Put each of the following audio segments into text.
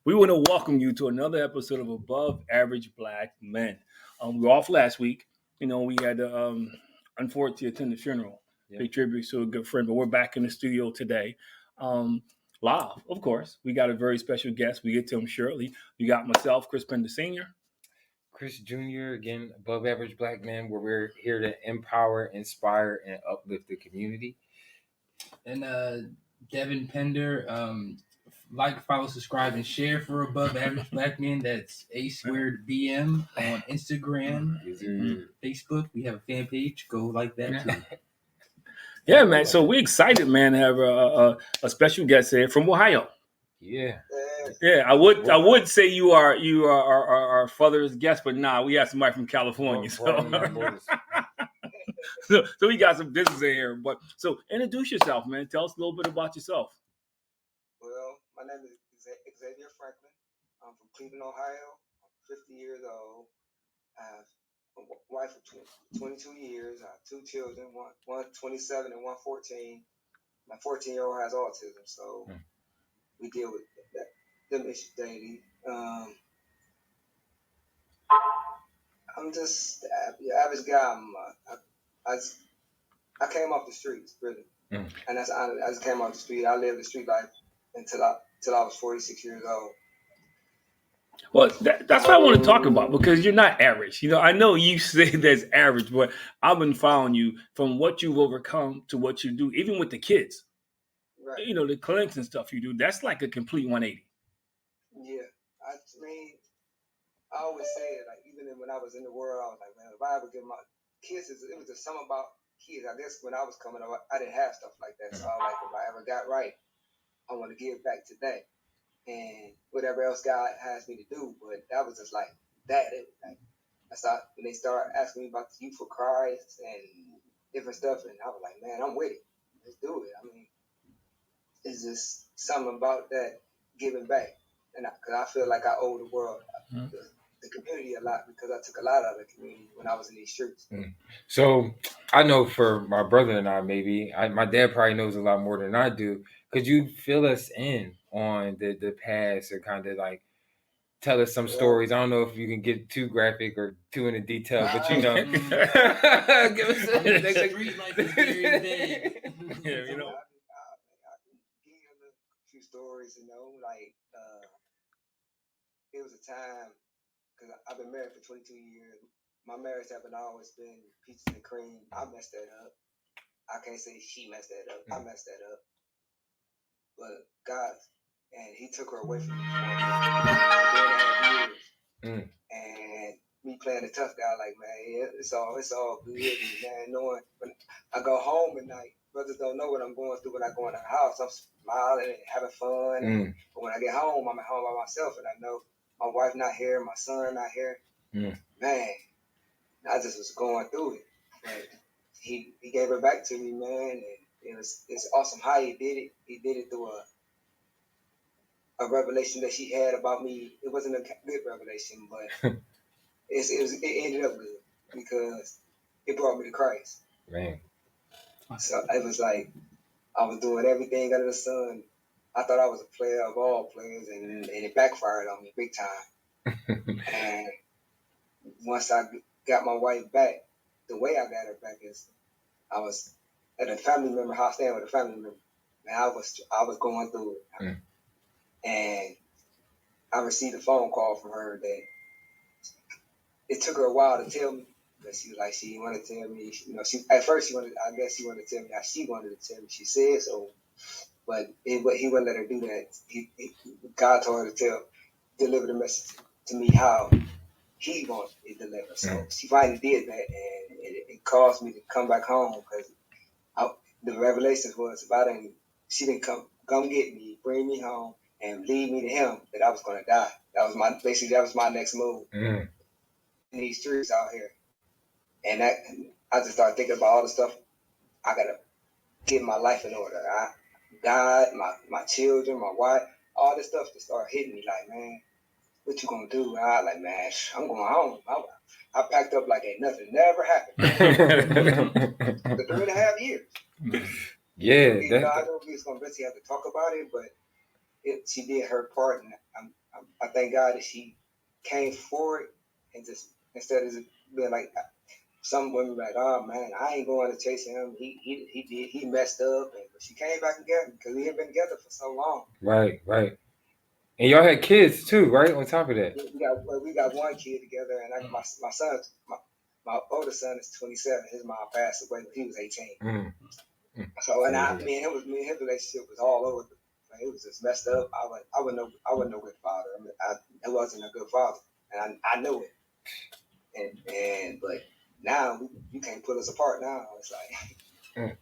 We want to welcome you to another episode of Above Average Black Men. We were off last week. We had unfortunately attend the funeral, pay tribute to a good friend, but we're back in the studio today. Um, Live, of course. We got a very special guest. We get to him shortly. You got myself, Chris Pender Sr. Chris Jr., again, Above Average Black Men, where we're here to empower, inspire, and uplift the community. And Devin Pender, like, follow, subscribe, and share for Above Average Black Men. That's A2BM on Instagram and Facebook. We have a fan page. Go like that too. Yeah, man. So we're excited, man, to have a special guest here from Ohio. Yeah. I would say you are our father's guest, but nah, we have somebody from California. So we got some business in here. But so introduce yourself, man. Tell us a little bit about yourself. Well, my name is Xavier Franklin. I'm from Cleveland, Ohio. I'm 50 years old. I have a wife of 22 years. I have two children, one 27 and one 14. My 14-year-old has autism, so we deal with them issues daily. I'm just the average guy. I came off the streets, really. And I just came off the street. I lived the street life until I was 46 years old. Well, that's what I want to talk about, because you're not average. I know you say that's average, but I've been following you from what you've overcome to what you do, even with the kids. Right. The clinics and stuff you do, that's like a complete 180. Yeah. I mean, I always say it, like, even when I was in the world, I was like, man, if I ever get my kids, it was just something about kids. I guess when I was coming up, I didn't have stuff like that. So I was like, if I ever got right, I want to give back to that. And whatever else God has me to do. But that was just like that. That's how, when they started asking me about the youth for Christ and different stuff, and I was like, man, I'm with it. Let's do it. I mean, it's just something about that giving back. And because I feel like I owe the world, the community a lot, because I took a lot out of the community when I was in these streets. So I know for my brother and I, my dad probably knows a lot more than I do. Could you fill us in on the past, or kind of like tell us some stories? I don't know if you can get too graphic or too into detail, but give us the street life is very big. I can give you a few stories, like it was a time, because I've been married for 22 years. My marriage haven't always been peaches and cream. I messed that up. I can't say she messed that up. I messed that up. But God, and He took her away from me for 3.5 years. And me playing the tough guy, like, man, it's all good, man. Knowing when I go home at night, brothers don't know what I'm going through when I go in the house. I'm smiling and having fun. But when I get home, I'm at home by myself, and I know my wife not here, my son not here. Man, I just was going through it. But he gave her back to me, man, and it's awesome how he did it. He did it through a revelation that she had about me. It wasn't a good revelation, but it ended up good, because it brought me to Christ. Man. So it was like I was doing everything under the sun. I thought I was a player of all players, and it backfired on me big time. And once I got my wife back, the way I got her back is I was at a family member house, staying with a family member, and I was going through it. And I received a phone call from her that it took her a while to tell me, but she was like, she didn't want to tell me. At first she wanted to tell me how she wanted to tell me. She said so, but he wouldn't let her do that. God told her to deliver the message to me how He wanted it delivered. So she finally did that, and it caused me to come back home, because the revelations was about it. She didn't come get me, bring me home, and lead me to Him, that I was going to die. That was my next move in these streets out here. And I just started thinking about all the stuff I got to get my life in order. God, my children, my wife, all this stuff just started hitting me like, man, what you going to do? I like, man, I'm going home. I packed up like ain't nothing never happened. For 3.5 years. Yeah. I know we was going to basically have to talk about it, but she did her part, and I thank God that she came forward and just instead of being like some women like, oh man, I ain't going to chase him. He messed up, but she came back together because we had been together for so long. Right. And y'all had kids too, right? On top of that, we got one kid together, and my son, my older son is 27. His mom passed away when he was 18. So me and his relationship was all over. It was just messed up. I wasn't no good father. I mean, I wasn't a good father, and I knew it. But now you can't put us apart. Now it's like.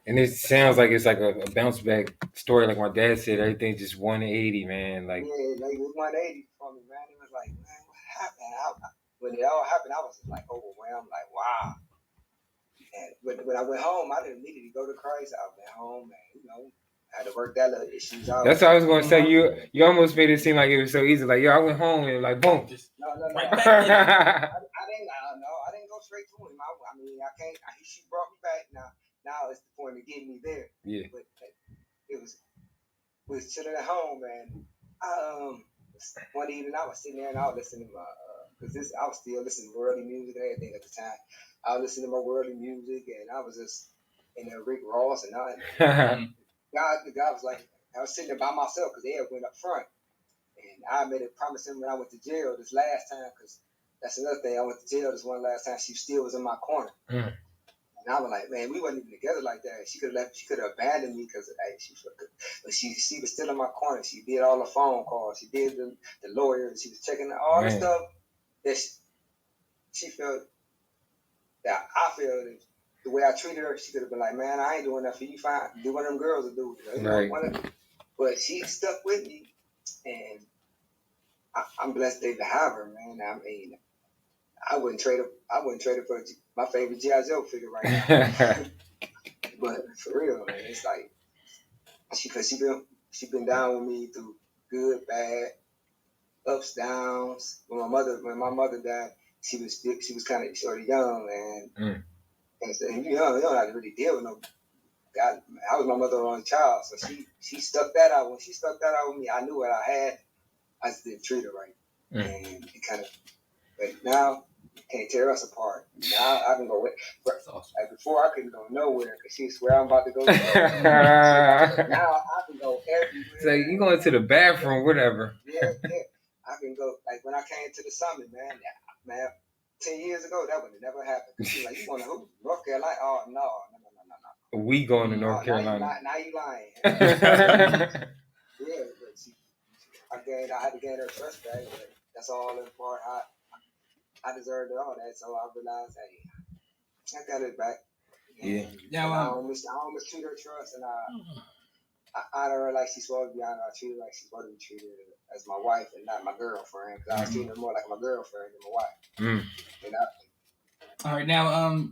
And it sounds like it's like a bounce back story. Like my dad said, everything just 180, man. Like it was 180 for me, man. It was like, man, what happened? When it all happened, I was just like overwhelmed, like wow. And when I went home, I didn't immediately go to Christ. I went home, and I had to work that little issues out. That's what I was gonna say. You almost made it seem like it was so easy. Like, I went home and like boom. No. Right back in. I didn't go straight to him. I mean, I can't. She brought me back. Now it's the point of getting me there. Yeah. But it was chilling at home, and one evening I was sitting there and I was listening to my because I was still listening to worldly music and everything at the time. I was listening to my worldly music, and I was just in there Rick Ross, and the guy was like, I was sitting there by myself because they had went up front, and I made a promise to him when I went to jail this last time, because that's another thing. I went to jail this one last time. She still was in my corner. And I was like, man, we wasn't even together like that. She could have abandoned me because but she was still in my corner. She did all the phone calls. She did the lawyers. She was checking all the stuff that she felt that I felt the way I treated her. She could have been like, man, I ain't doing that for you. Fine, do one of them girls will do it. Right. But she stuck with me, and I'm blessed to have her, man. I mean, I wouldn't trade her for my favorite G.I. Joe figure right now. But for real, man, it's like she been down with me through good, bad, ups, downs. When my mother died, she was kind of sort of young, and you don't have to really deal with no. God, I was my mother's only child, so she stuck that out. When she stuck that out with me, I knew what I had. I just didn't treat her right, and it kind of. But now, you can't tear us apart. Now I can go. Awesome. Like before, I couldn't go nowhere because she swear I'm about to go. Now I can go everywhere. So you going to the bathroom, whatever. Yeah. I can go. Like when I came to the summit, man. 10 years ago, that would have never happened. She's like, you going to who? North Carolina? Oh no. We going to North Carolina. Now you lying. Yeah, but I had to gain her trust back. But that's all in part. I deserved all that, so I realized, hey, I got it back. Yeah. Now I don't mistreat her trust, and I honor her like she's supposed to be honored. I treat her like she's supposed to be treated as my wife and not my girlfriend. Because I was treating her more like my girlfriend than my wife. All right, now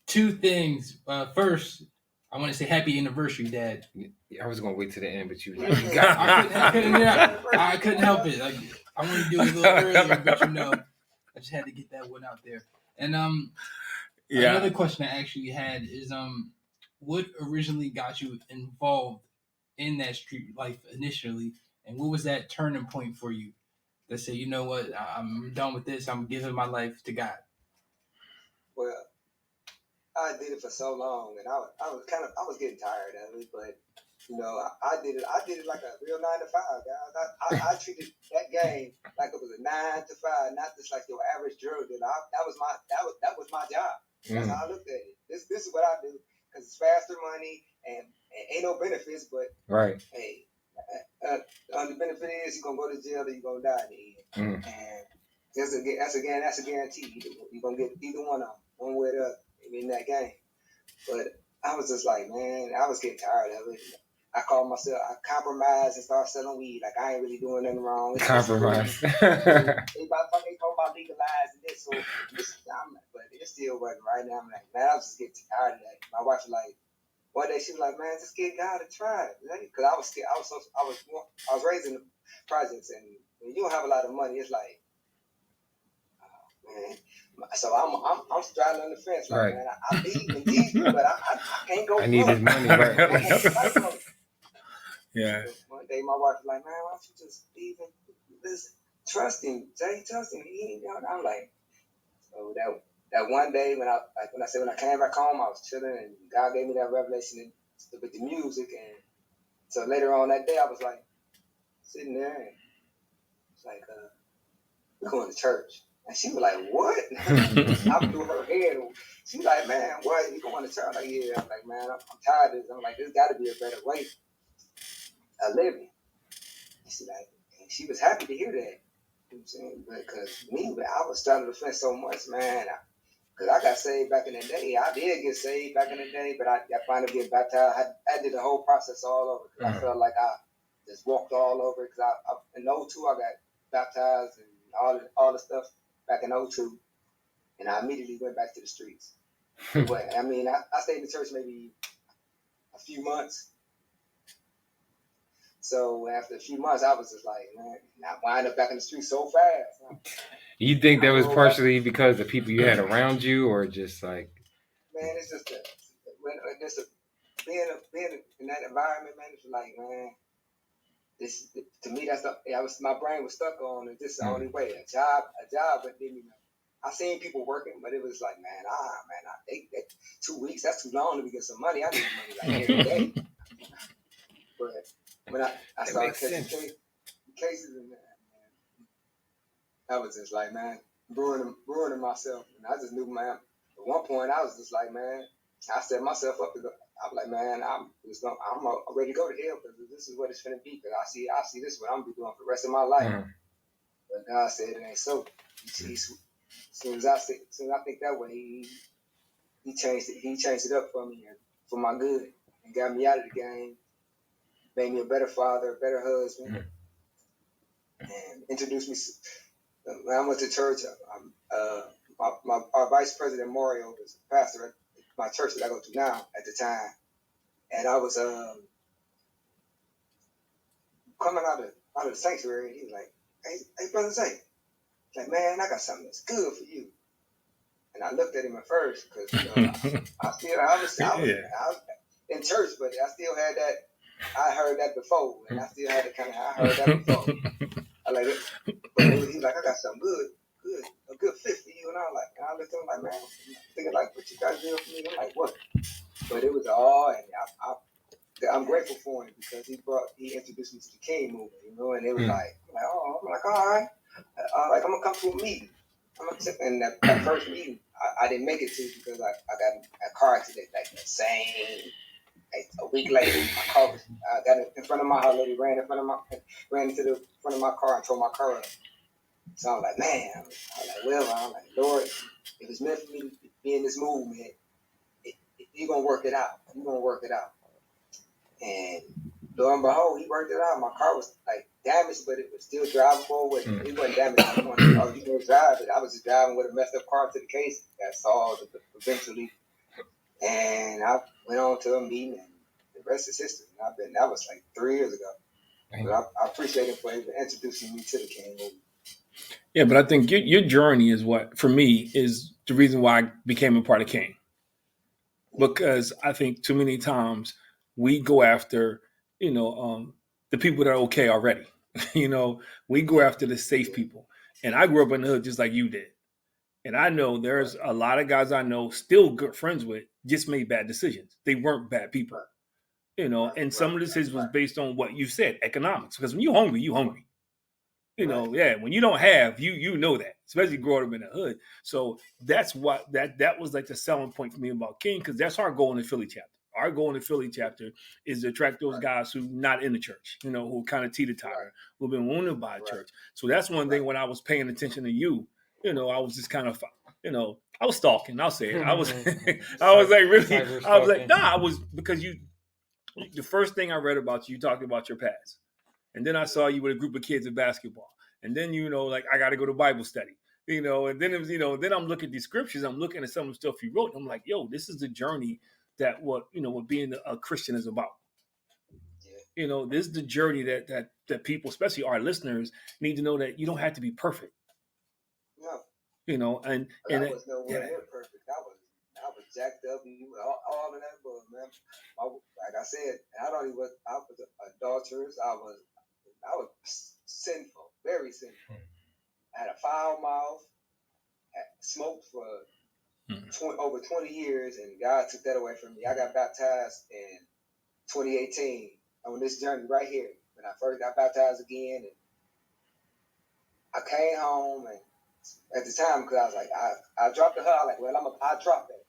two things. First, I want to say happy anniversary, Dad. I was gonna wait to the end, but you got I couldn't help it. Like, I wanted to do it a little earlier, but I just had to get that one out there. And another question I actually had is what originally got you involved in that street life initially, and what was that turning point for you that said, you know what, I'm done with this, I'm giving my life to God? Well, I did it for so long, and I was getting tired of it, but I did it like a real 9 to 5 guy. I treated that game like it was a 9 to 5, not just like your average drug dealer. That was my job. That's how I looked at it. This is what I do because it's faster money and ain't no benefits, but right. Hey, the benefit is you're gonna go to jail or you're gonna die at the end. And that's a guarantee. You're gonna get either one of them, one way or the other, in that game. But I was just like, man, I was getting tired of it. I compromised and started selling weed. Like I ain't really doing nothing wrong. Compromise. They talking about legalizing this, but it still wasn't right now. I'm like, man, I was just getting tired of that. My wife was like, one day she was like, man, just get God to try it. Because I was scared. I was raised in the projects, and when you don't have a lot of money, it's like, man. So I'm straddling on the fence. Like, man, I need it, but I can't go. I need this money, right? Yeah. But one day my wife was like, man, why don't you just leave him? Listen, trust him, Jay, trust him. He ain't down. I'm like, so that one day when I came back home, I was chilling and God gave me that revelation with the music. And so later on that day, I was like sitting there and it's like, we're going to church. And she was like, what? I blew her head. She was like, man, what? You going to church? I'm like, yeah. I'm like, man, I'm tired of this. I'm like, there's got to be a better way of living. And she was happy to hear that. You know what I'm saying? Because me, I was straddling the fence so much, man. Because I got saved back in the day. I did get saved back in the day, but I finally get baptized. I did the whole process all over because I felt like I just walked all over. Because in 02, I got baptized and all the stuff back in 02. And I immediately went back to the streets. But I mean, I stayed in the church maybe a few months. So after a few months, I was just like, man, I wind up back in the streets so fast. You think that was partially because the people you had around you, or just like? Man, it's just being in that environment, man. It's like, man, this to me that's my brain was stuck on it. This is the only way. A job, but then I seen people working, but it was like, man, they 2 weeks, that's too long to get some money. I need money like every day. But when I started catching cases in that, man, I was just like, man, ruining myself. And I just knew, man, at one point I was just like, man, I set myself up to go. I was like, man, I'm ready to go to hell because this is what it's going to be. Because I see this is what I'm going to be doing for the rest of my life. But God said it ain't so. As soon as I think that way, he changed it. He changed it up for me and for my good and got me out of the game. Made me a better father, a better husband, and introduced me. When I went to church, our vice president Mario was a pastor at my church that I go to now at the time, and I was coming out of the sanctuary, and he was like, "Hey, brother Zay, like, man, I got something that's good for you." And I looked at him at first because I was in church, but I still had that. I heard that before, and I still had to I heard that before. I like it, but he's like, I got something a good fit for you, and I looked at him like, man, I'm thinking like, what you got to for me? I'm like, what? But it was all, and I'm grateful for him because he introduced me to the King movement, and it was like, oh, I'm like, all right, like I'm gonna come to a meeting. And that first meeting, I didn't make it to because I got a car accident like the same. A week later, my car got in front of my house. Lady ran into the front of my car and tore my car up. So I'm like, man, I'm like, Lord, if it's meant for me to be in this movement, you're gonna work it out. You're gonna work it out. And lo and behold, he worked it out. My car was like damaged, but it was still drivable. It wasn't damaged. You can drive it. I was just driving with a messed up car to the case. Got solved eventually. And I went on to a meeting, and the rest is history. That was like 3 years ago. But I appreciate him for introducing me to the King movement. Yeah, but I think your journey is what, for me, is the reason why I became a part of King. Because I think too many times we go after, the people that are okay already. We go after the safe people. And I grew up in the hood just like you did. And I know there's a lot of guys I know still good friends with, just made bad decisions. They weren't bad people, and some of the decisions was based on what you said, economics. Because when you're hungry, you're hungry. When you don't have, you know that, especially growing up in the hood. So that's what that was like the selling point for me about King, because that's our goal in the Philly chapter. Our goal in the Philly chapter is to attract those guys who not in the church, who kind of teeter-totter, who've been wounded by church. So that's one thing when I was paying attention to you. I was just kind of, I was stalking. I'll say it. I was, I was like really, I was like, I was, because the first thing I read about you talked about your past, and then I saw you with a group of kids in basketball, and then like I got to go to Bible study, and then it was, then I'm looking at these scriptures, I'm looking at some of the stuff you wrote, and I'm like, yo, this is the journey that what being a Christian is about. This is the journey that people, especially our listeners, need to know, that you don't have to be perfect. No. And I was nowhere near perfect. I was jacked up, and all of that. But man, like I said, I was adulterous. I was sinful, very sinful. I had a foul mouth. Smoked for over 20 years, and God took that away from me. I got baptized in 2018 on this journey right here. When I first got baptized again, and I came home, and at the time, because I was like, I dropped the hut. I was like, well, I dropped that.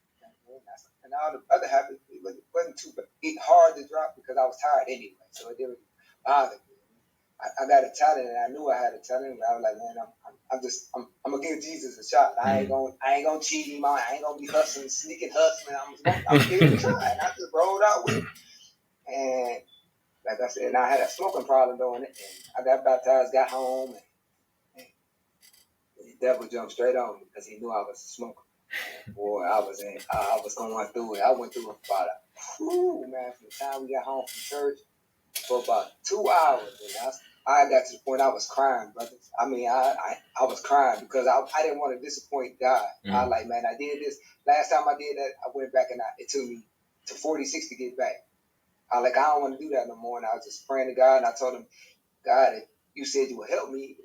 And all the other habits, it wasn't too hard to drop because I was tired anyway, so it didn't bother me. I got a talent, and I knew I had a talent. But I was like, man, I'm gonna give Jesus a shot. I ain't gonna cheat him out. I ain't gonna be hustling, sneaking hustling. I'm gonna give it a try. And I just rolled out with it. And like I said, I had a smoking problem doing it. And I got baptized, got home, and the devil jumped straight on me because he knew I was a smoker. Boy, I was going through it. I went through it about man, from the time we got home from church for about 2 hours. And I got to the point I was crying, brothers. I mean, I was crying because I didn't want to disappoint God. I was like, man, I did this. Last time I did that, I went back and it took me to 46 to get back. I was like, I don't want to do that no more. And I was just praying to God, and I told him, God, if you said you would help me,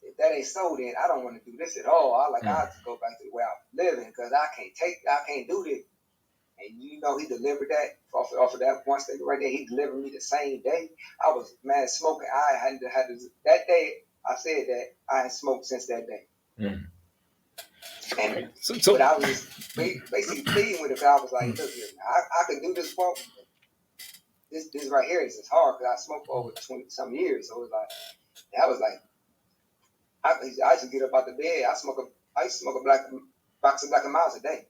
if that ain't so, then I don't want to do this at all. I have to go back to the way I was living because I can't do this. And he delivered that off of that one statement right there. He delivered me the same day. I was, man, smoking. I had to that day. I said that I had smoked since that day. And but I was just basically pleading with it. I was like, look here, I can do this walk. This right here is just hard because I smoked for over 20-some years. So it was like, I was like, I used to get up out the bed. I used to smoke a box of Black and Miles a day.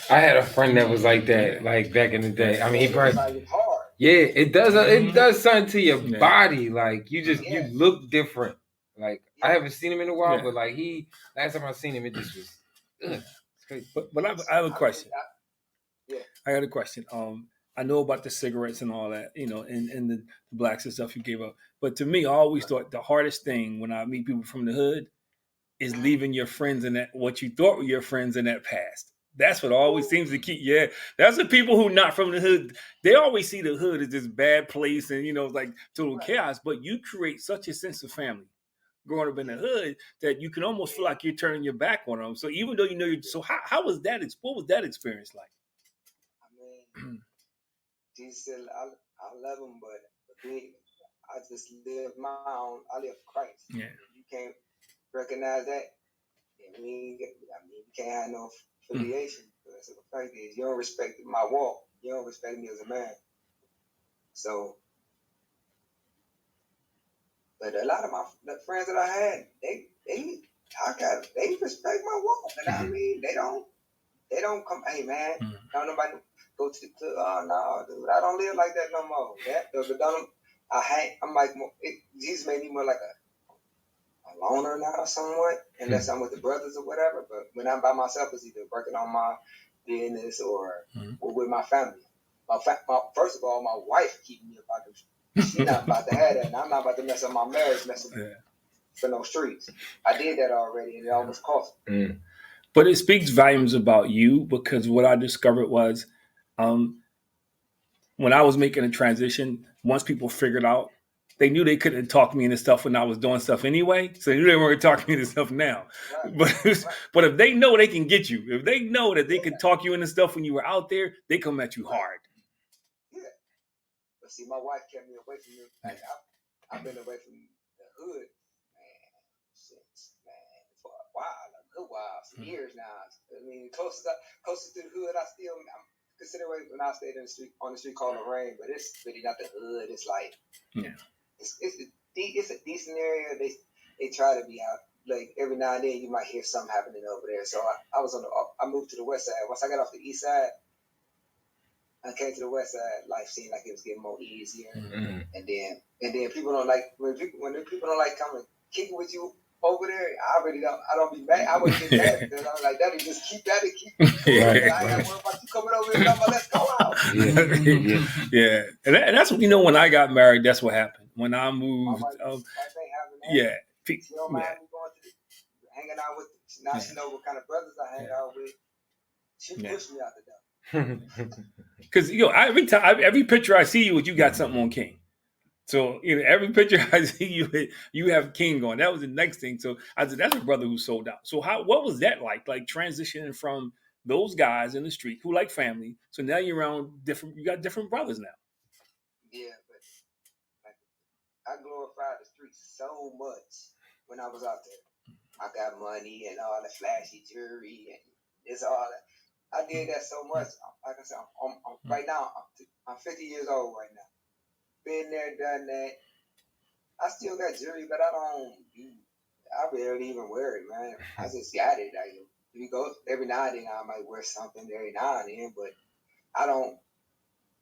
I had a friend that was like that, like back in the day. I mean, he probably hard. Yeah, it does something to your body. Like you look different. Like I haven't seen him in a while, but like last time I seen him, it just was. It's crazy. But I have a question. I got a question. I know about the cigarettes and all that, and the blacks and stuff you gave up. But to me, I always thought the hardest thing when I meet people from the hood is leaving your friends in that what you thought were your friends in that past. That's what always seems to keep. Yeah, that's the people who not from the hood. They always see the hood as this bad place and like total chaos. But you create such a sense of family growing up in the hood that you can almost feel like you're turning your back on them. So even though you're so how was that? What was that experience like? I mean, Jesus said, I love him, but I just live my own. I live for Christ. Yeah, you can't recognize that. I mean, you can't have no affiliation. So the fact is, you don't respect my walk. You don't respect me as a man. So, but a lot of the friends that I had, they respect my walk, and I mean, they don't come. Hey man, don't nobody go to the club. Oh no, dude, I don't live like that no more. I'm like, Jesus made me more like a loner now, somewhat, unless I'm with the brothers or whatever. But when I'm by myself, it's either working on my business or with my family. First of all, my wife keeping me about this. She's not about to have that, and I'm not about to mess up my marriage, for no streets. I did that already, and it almost cost me. But it speaks volumes about you because what I discovered was when I was making a transition, once people figured out, they knew they couldn't talk me into stuff when I was doing stuff anyway. So they knew they weren't talking me into stuff now. Right. But if they know they can get you, if they know that they can talk you into stuff when you were out there, they come at you hard. Yeah. But see, my wife kept me away from it. Like, I've been away from the hood, for a while, a good while, some years now. I mean, closest to the hood, I'm considering when I stayed on the street called Lorraine, but it's really not the hood. It's like, it's a decent area. They try to be out. Like every now and then, you might hear something happening over there. So I moved to the west side. Once I got off the east side, I came to the west side. Life seemed like it was getting more easier. And then people don't like when people don't like coming kicking with you over there. I don't be mad. I wouldn't get mad because I'm like, that'll just keep that and keep. I ain't got to worry about you coming over here. Let's go out. Yeah. And that's when I got married. That's what happened. When I moved, she don't mind me going to hanging out with. Now she know what kind of brothers I hang out with. She pushed me out the door. Because every picture I see you with, you got something on King. So every picture I see you with, you have King on. That was the next thing. So I said, that's a brother who sold out. So what was that like? Like transitioning from those guys in the street who like family. So now you're around you got different brothers now. Yeah, but like, I glorified the streets so much when I was out there. I got money and all the flashy jewelry and it's all that. I did that so much. Like I said, I'm right now, I'm 50 years old right now. Been there, done that. I still got jewelry, but I barely even wear it, man. I just got it. Like, we go every now and then, I might wear something every now and then, but I don't.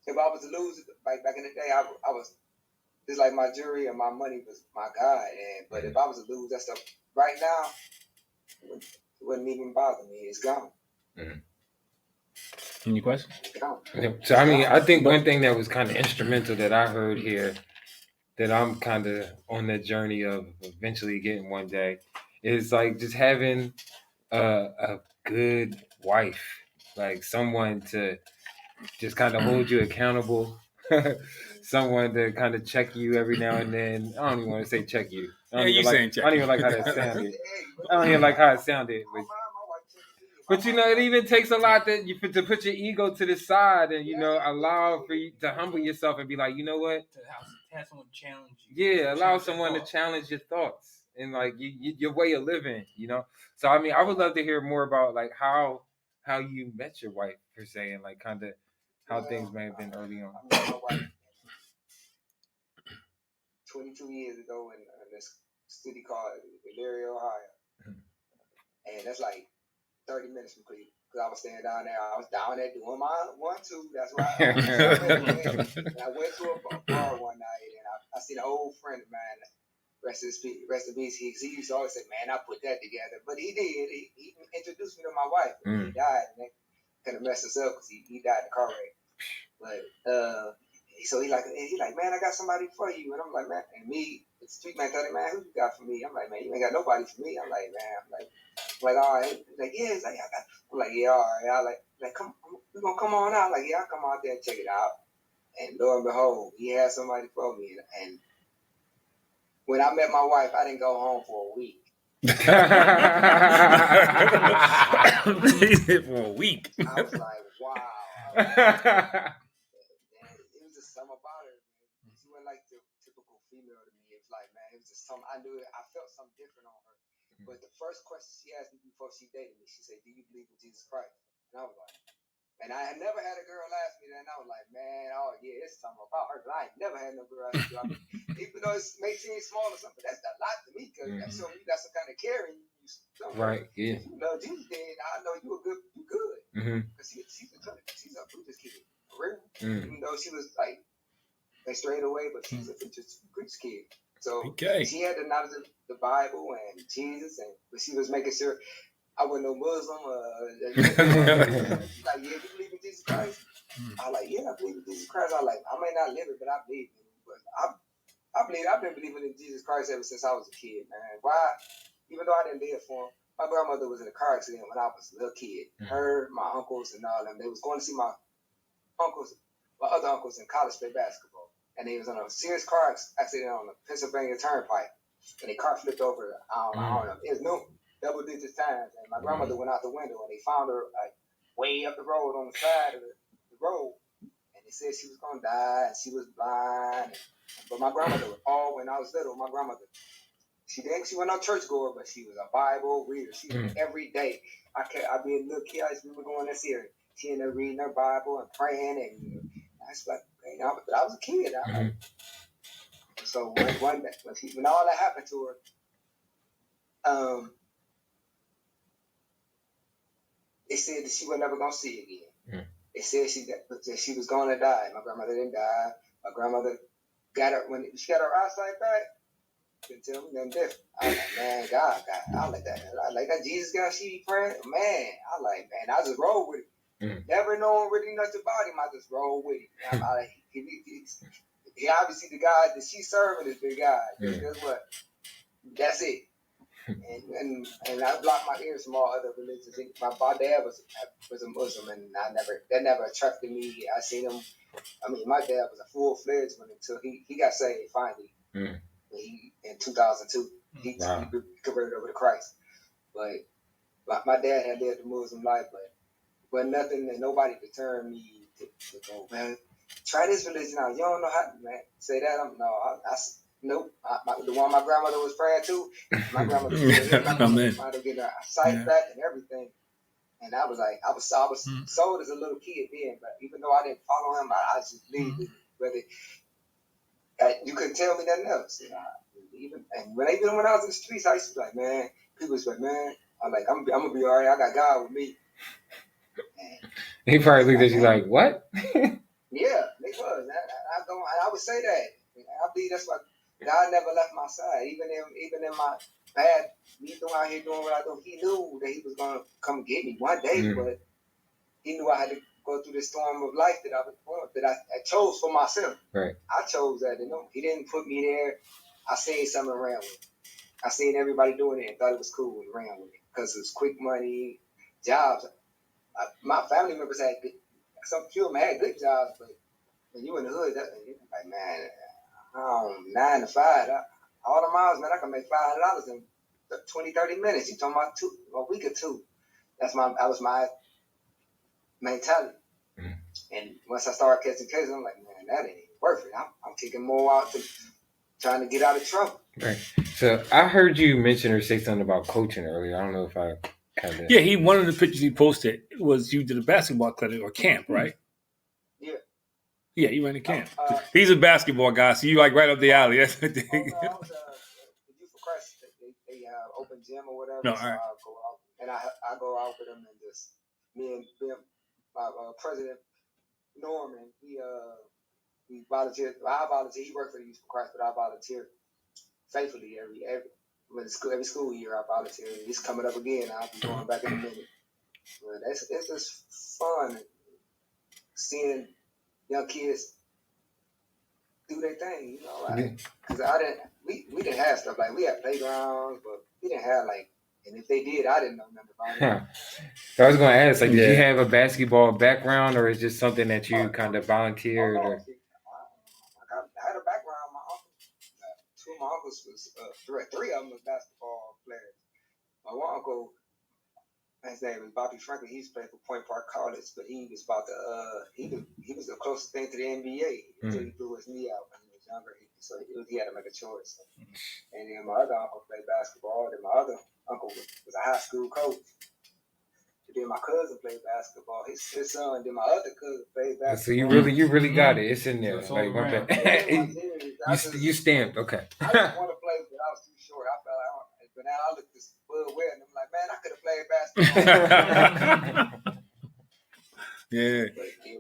If I was to lose, like back in the day, I was just like my jewelry and my money was my God. But if I was to lose that stuff right now, it wouldn't even bother me. It's gone. Any questions? So I mean, I think one thing that was kind of instrumental that I heard here, that I'm kind of on the journey of eventually getting one day, is like just having a good wife, like someone to just kind of hold you accountable, someone to kind of check you every now and then. I don't even want to say check you. I don't even like how that sounded. I don't even like how it sounded. But it even takes a lot to put your ego to the side and allow for you to humble yourself and be like, you know what? To have someone challenge you. Yeah, allow someone to challenge your thoughts and like your way of living. So I mean, I would love to hear more about like how you met your wife per se, and like kind of how things may have been early on. I met my wife 22 years ago in this city called Elyria, Ohio, and that's like 30 minutes from Cleveland. Because I was staying down there. I was down there doing my 1-2. That's why I went to a bar one night and I seen an old friend of mine. Rest in peace. He used to always say, "Man, I put that together." But he did. He introduced me to my wife. He died, and that kind of messed us up because he died in a car wreck. But so he like, "Man, I got somebody for you." And I'm like, "Man," and me, the street man, told him, "Man, who you got for me?" I'm like, "Man, you ain't got nobody for me." I'm like, "Man," all right. He's like, "Yeah." He's like, I'm like, "Yeah, all right." I like, "Come, we gonna come on out." Like, "Yeah, I'll come out there and check it out." And lo and behold, he had somebody for me. And when I met my wife, I didn't go home for a week. For a week. I was like, wow. It was just something about her. She wasn't like the typical female to me. It was like, man, it was just something. I knew it. I felt something different on her. But the first question she asked me before she dated me, she said, "Do you believe in Jesus Christ?" And I was like, and I had never had a girl ask me that, and I was like, man, oh yeah, it's something about her. I ain't never had no girl ask me. I mean, even though it may seem small or something, that's a lot to me because that shows you got some kind of care in you. Right, yeah. You know, Jesus did. I know you good. Because she's a preacher's kid, for real. Even though she was like straight away, but she's a preacher's kid. So she had the knowledge of the Bible and Jesus, but she was making sure I wasn't no Muslim. Like, yeah, you believe in Jesus Christ? I was like, yeah, I believe in Jesus Christ. I like, I may not live it, but I believe in it. But I've been believing in Jesus Christ ever since I was a kid, man. Why? Even though I didn't live for him, my grandmother was in a car accident when I was a little kid. Her, my uncles, and all them. They was going to see my other uncles in college play basketball. And they was on a serious car accident on the Pennsylvania Turnpike. And the car flipped over. I don't know. It was no double-digit times. And my grandmother went out the window, and they found her like way up the road on the side of the road. And they said she was going to die, and she was blind. But my grandmother, when I was little, my grandmother, she wasn't no churchgoer, but she was a Bible reader. She every day. I be a little kid. I used to remember going to see her. She in there reading her Bible and praying, and I was like, I was a kid. So when all that happened to her, they said that she was never gonna see again. They said she was gonna die. My grandmother didn't die. My grandmother got her when she got her eyesight back. Can tell me nothing different. I was like, man, God, I like that. I like that Jesus God, she praying. Man, I just roll with it. Never knowing really nothing about him, I just roll with it. He obviously the God that she's serving is the God. Guess what? That's it. and I blocked my ears from all other religions. My dad was a Muslim, and that never attracted me. I seen him. I mean, my dad was a full-fledged one until he got saved finally. In 2002, he converted over to Christ. But my dad had lived a Muslim life, but nothing and nobody deterred me to go, man, try this religion out. You don't know how, man. Say that. Nope. The one my grandmother was praying to, my grandmother was getting her sight back and everything. And I was like, I was sold as a little kid then, but even though I didn't follow him, I just believed it. Whether you couldn't tell me nothing else. Even when I was in the streets, I used to be like, man, people was like, man, I'm gonna be all right. I got God with me. He probably looked at you like, what? Yeah, they was. I would say that. I believe that's why God never left my side. Even in my bad, me out here doing what I do, he knew that he was gonna come get me one day, but he knew I had to go through this storm of life that I chose for myself. Right. I chose that. He didn't put me there. I seen something around with it. I seen everybody doing it and thought it was cool and ran with it because it was quick money, jobs. My family members had some few of them had good jobs, but when you in the hood, like, man, 9 to 5, all the miles, man, I can make $500 in 20, 30 minutes. You talking about a week or two? That was my mentality. And once I started catching cases, I'm like, man, that ain't worth it. I'm kicking more out to trying to get out of trouble. Right. So I heard you mention or say something about coaching earlier. I don't know if I kind of. Yeah, one of the pictures he posted was you did a basketball clinic or camp, right? Yeah. Yeah, he ran a camp. He's a basketball guy, so you like right up the alley. That's the thing. I was the Youth for Christ. They have open gym or whatever. No, so all right. I'll go out and I go out with them and just me and my president Norman. We volunteer. I volunteer. He worked for the Youth for Christ, but I volunteer faithfully every school year. I volunteer. It's coming up again. I'll be going back in a minute. But it's just fun seeing young kids do their thing, because we didn't have stuff like we had playgrounds, but we didn't have and if they did, I didn't know nothing about it. So I was going to ask, did you have a basketball background, or is it just something that you kind of volunteered? I had a background. My uncle, two of my uncles was three of them was basketball players. My one uncle, his name was Bobby Franklin. He used to play for Point Park College, but he was about to he was the closest thing to the NBA until he blew his knee out when he was younger. So he had to make a choice. And then my other uncle played basketball. Then my other uncle was a high school coach. And then my cousin played basketball. His son. Then my other cousin played basketball. So you really got it. It's in there. You stamped. Okay. I just want to play, but I was too short. I felt like, but now I look this Bud Ware, and I'm like, man, I could have played basketball. Yeah.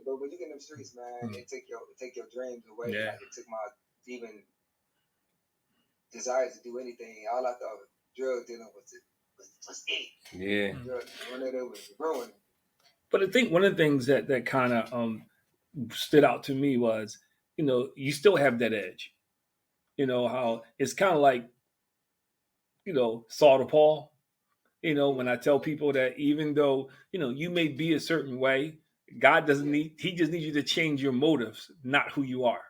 But when you get in the streets, man, it take your dreams away. Yeah. Like, it took my even desire to do anything. All I thought was drug dealing was it. Yeah. When it was ruined. But I think one of the things that kind of stood out to me was, you still have that edge. How it's kind of like, Saul to Paul. When I tell people that even though, you may be a certain way, God he just needs you to change your motives, not who you are.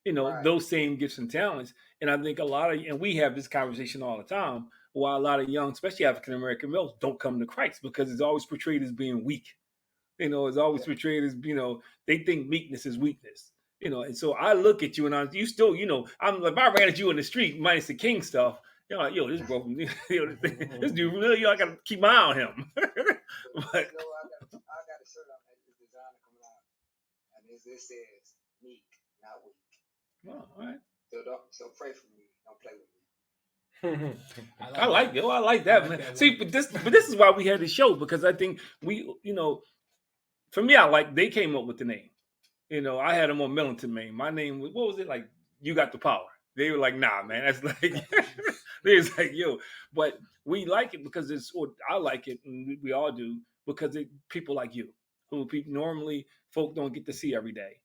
Right. Those same gifts and talents. And I think and we have this conversation all the time, why a lot of young, especially African-American males, don't come to Christ because it's always portrayed as being weak. It's always portrayed as, they think meekness is weakness. And so I look at you and you still, I'm like, if I ran at you in the street, minus the king stuff, like, yo, this bro, this dude really, I gotta keep my eye on him. But, I got a shirt on that this designer coming out, and it says meek, not weak. Oh, all right. So pray for me. Don't play with me. I like that, man. See, but this is why we had the show, because I think we, for me, they came up with the name. I had a more militant name. My name was, what was it? Like, you got the power. They were like, nah, man, that's like, they was like, yo, but we like it because I like it, and we all do, because people like you, who normally folk don't get to see every day,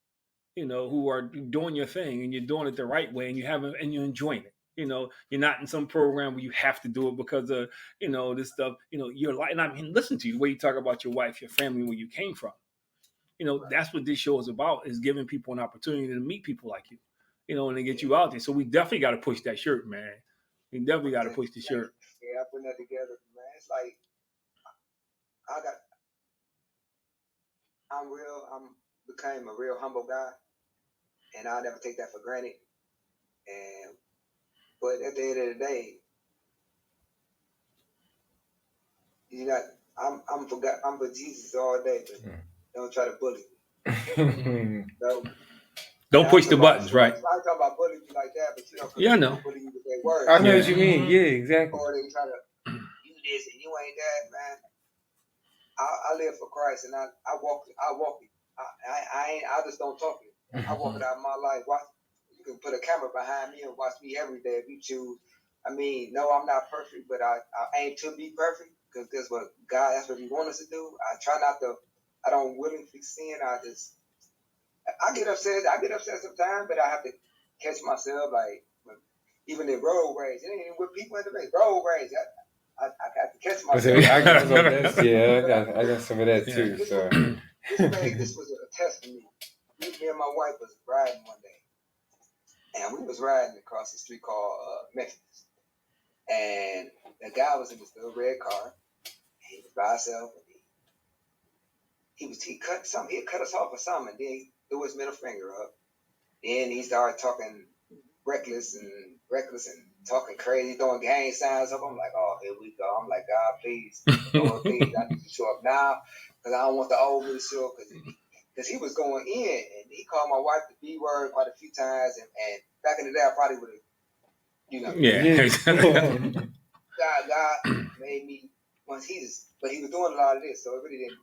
who are doing your thing, and you're doing it the right way, and you're enjoying it. You're not in some program where you have to do it because of, this stuff. You're like, and I mean, listen to you, the way you talk about your wife, your family, where you came from. That's what this show is about, is giving people an opportunity to meet people like you, and to get you out there. So we definitely got to push that shirt, man. We definitely got to push the shirt. Yeah, I put that together, man. It's like, I'm became a real humble guy, and I'll never take that for granted. But at the end of the day, I'm for Jesus all day, but don't try to bully me. Don't push the buttons, right? I'm not talking about bullying you like that, but yeah, I know. Bully you with their words. I know what you mean. Yeah, exactly. Or they try to you this and you ain't that, man. I live for Christ, and I walk it. I just don't talk it. I walk it out of my life. You can put a camera behind me and watch me every day if you choose. I mean, no, I'm not perfect, but I aim to be perfect, because that's what He wants us to do. I try not to. I don't willingly sin. I get upset. Sometimes, but I have to catch myself. Like, even in road rage, it ain't even with people in the race. Road rage, I got to catch myself. I got some of that too. This was a test for me. Me and my wife was riding one day, and we was riding across the street called Memphis, and the guy was in this little red car. He was by himself. He cut us off or something, and then he threw his middle finger up. Then he started talking reckless and talking crazy, throwing gang signs up. I'm like, oh, here we go. I'm like, God, please, Lord, please, I need you to show up now, because I don't want the old me to show up, because he was going in, and he called my wife the B word quite a few times, and back in the day, I probably would have, Yeah. God made me, but he was doing a lot of this, so it really didn't.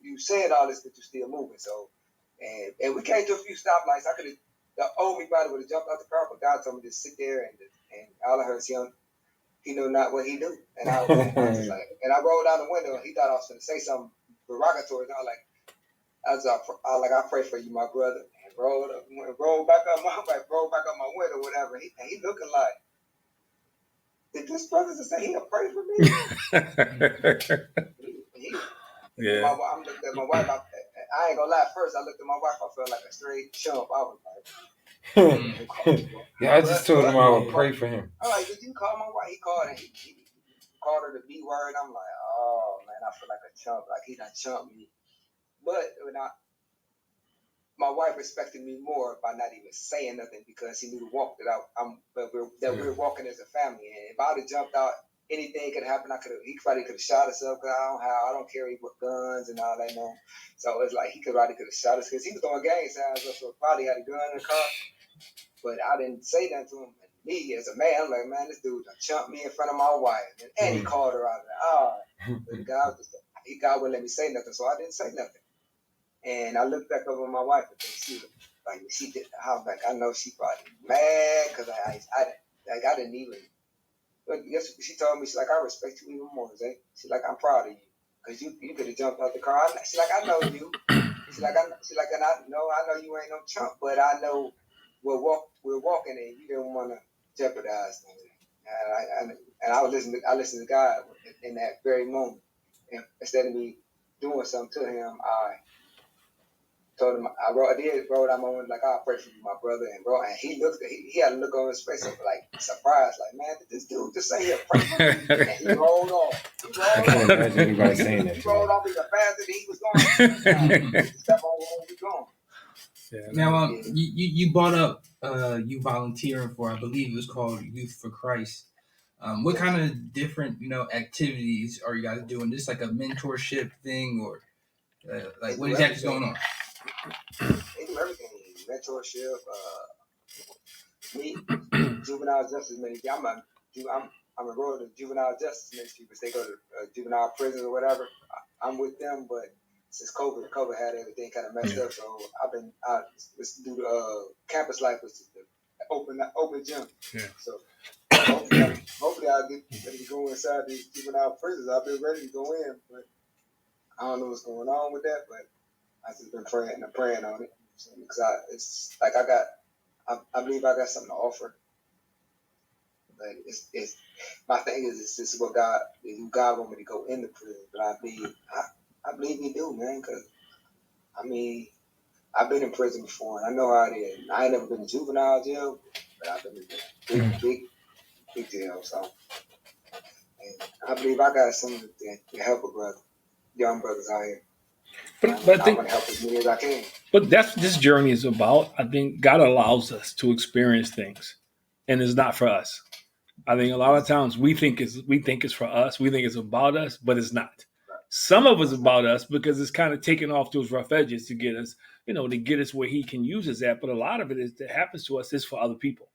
You saying all this, but you're still moving. So, and we came to a few stoplights. The old me body would have jumped out the car, but God told me to sit there, and all I heard was he knew not what he do. And I was like, and I rolled out the window, and he thought I was going to say something derogatory. And I was like, I pray for you, my brother. And rolled back up my window, whatever. And he looking like, did this brother just say he'll pray for me? Yeah. I looked at my wife. I ain't gonna lie. First, I looked at my wife. I felt like a straight chump. I was like, yeah, I just told him I would pray for him. I'm like, did you call my wife? He called, and he called her the B word. I'm like, oh man, I feel like a chump. Like he done chumped me. But my wife respected me more by not even saying nothing, because he knew the walk that we're walking as a family. And if I'd have jumped out, anything could happen. He probably could have shot himself, because I don't carry guns and all that. No, so it's like he probably could have shot us, because he was throwing gang signs up, so probably had a gun in the car. But I didn't say that to him. And me as a man, I'm like, man, this dude done chumped me in front of my wife, and he called her out. But God wouldn't let me say nothing, so I didn't say nothing. And I looked back over my wife, and she did. I was like, I know she probably mad, because I didn't even. But yes, she told me, she's like, I respect you even more, Zay. She's like, I'm proud of you, because you could have jumped out the car. She's like, I know you. She's like, and I know you ain't no chump, but I know we're walking, and you didn't want to jeopardize things. And I listened to God in that very moment, and instead of me doing something to him, I told him, I wrote out my one, like, I'll pray for you, my brother. And he had a look on his face of like surprise, like, man, did this dude just say he'll pray for me? And he rolled off. I can't imagine anybody saying that. He rolled off even faster than he was going. Step on where we going. Yeah, now, you brought up you volunteering for, I believe it was called Youth for Christ. What kind of different activities are you guys doing? Just like a mentorship thing, or like what exactly is going on? They do everything. Mentorship, juvenile justice ministry. I'm enrolled in juvenile justice ministry, because they go to juvenile prisons or whatever. I'm with them, but since COVID had everything kind of messed up, so I've been let's do the campus life, which is the open gym. Yeah. So hopefully I'll get ready to go inside these juvenile prisons. I've been ready to go in, but I don't know what's going on with that. But I've just been praying on it, because I believe I got something to offer. But it's my thing is this is what God want me to go into prison. But I believe He do, man. Because I mean, I've been in prison before, and I know how it is. I ain't never been in juvenile jail, but I've been in big jail. So, and I believe I got something to help a brother, young brothers out here. But I think, want to help as many as I can. But that's this journey is about. I think God allows us to experience things, and it's not for us. I think a lot of times we think it's for us. We think it's about us, but it's not. Some of it's about us because it's kind of taking off those rough edges to get us, to get us where He can use us at. But a lot of it is that happens to us is for other people.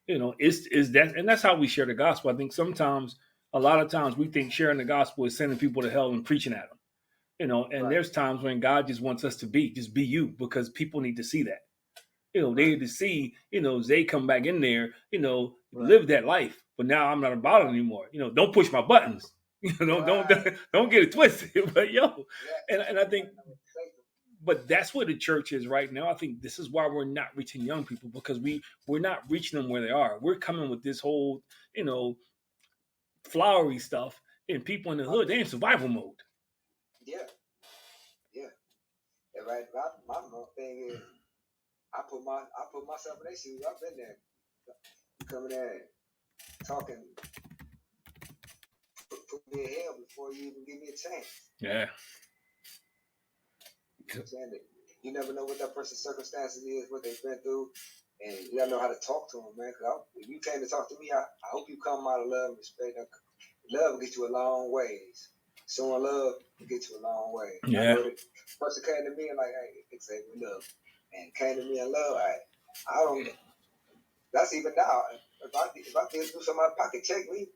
Is that, and that's how we share the gospel. I think sometimes, a lot of times, we think sharing the gospel is sending people to hell and preaching at them. And there's times when God just wants us to be you, because people need to see that. They need to see, they come back in there, live that life. But now I'm not about it anymore. Don't push my buttons. Don't get it twisted. But and I think, but that's where the church is right now. I think this is why we're not reaching young people, because we're not reaching them where they are. We're coming with this whole, flowery stuff, and people in the hood, they in survival mode. Yeah. Right. My thing is, I put myself in their shoes. I've been there. You coming there talking, put me in hell before you even give me a chance. Yeah. You never know what that person's circumstances is, what they've been through, and you gotta know how to talk to them, man. Because if you came to talk to me, I hope you come out of love and respect. Love will get you a long ways. Showing love will get you a long way. Yeah. I know the person came to me and like, hey, Xavier, love, and came to me in love. I don't. That's even now. If I did do somebody pocket check me,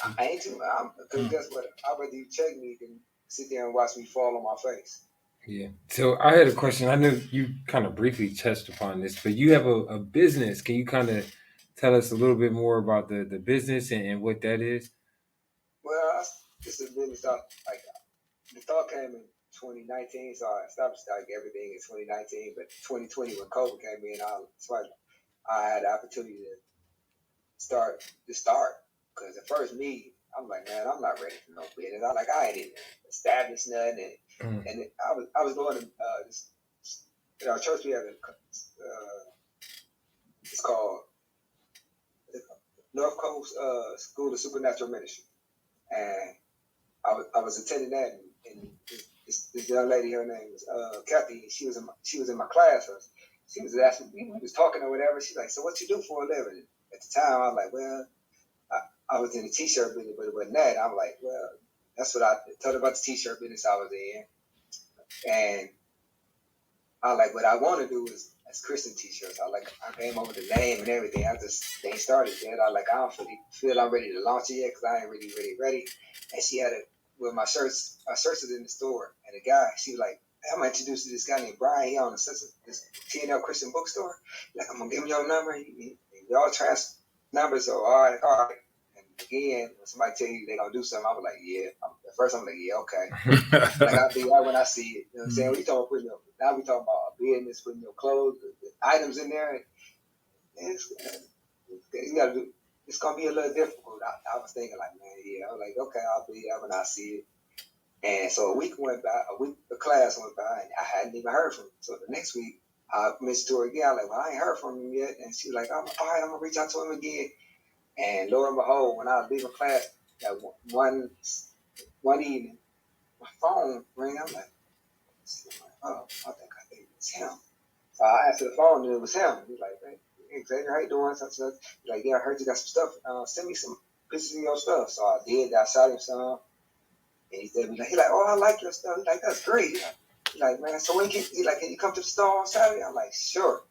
I ain't too. Because guess what? I'd rather you check me than sit there and watch me fall on my face. Yeah. So I had a question. I know you kind of briefly touched upon this, but you have a business. Can you kind of tell us a little bit more about the business and what that is? Well, it's a business like the thought came in 2019, so I established like everything in 2019. But 2020, when COVID came in, I had the opportunity to start. Because at first, I'm like, man, I'm not ready for no business. I ain't even established nothing, and I was going to this, our church. We have it's called North Coast School of Supernatural Ministry, and I was attending that, and this young lady, her name was Kathy. She was in my class. She was asking, we was talking or whatever. She's like, so what you do for a living? At the time, I was like, well, I was in the t-shirt business, but it wasn't that. I'm like, well, that's what I told her about the t-shirt business I was in. And I like, what I want to do is Christian t-shirts. I came up with the name and everything. They ain't started yet. I don't feel I'm ready to launch it yet because I ain't really ready. And she had my shirts is in the store. And the guy, she was like, hey, I'm going to introduce you to this guy named Brian. He owns this T&L Christian bookstore. Like, I'm going to give him your number. Y'all trans numbers. So, all right. And again, when somebody tell you they're going to do something, I was like, yeah. At first, I'm like, yeah, okay. Like, I'll be right when I see it. You know what I'm saying? We talking about now we talking about a business, putting your clothes, the items in there. And you got to do. It's gonna be a little difficult. I was thinking like, man, yeah. I was like, okay, I'll be there when I see it. And so a class went by, and I hadn't even heard from him. So the next week, I mentioned to her again. I was like, well, I ain't heard from him yet. And she was like, all right, I'm gonna reach out to him again. And lo and behold, when I was leaving class, that one evening, my phone rang. I'm like, oh, I think it was him. So I answered the phone, and it was him. He's like, hey, Xavier, how you doing? He's like, yeah, I heard you got some stuff. Send me some pictures of your stuff. So I did. I shot him some. And he's like, oh, I like your stuff. He's like, that's great. He's like, man, so can you come to the store on Saturday? I'm like, sure.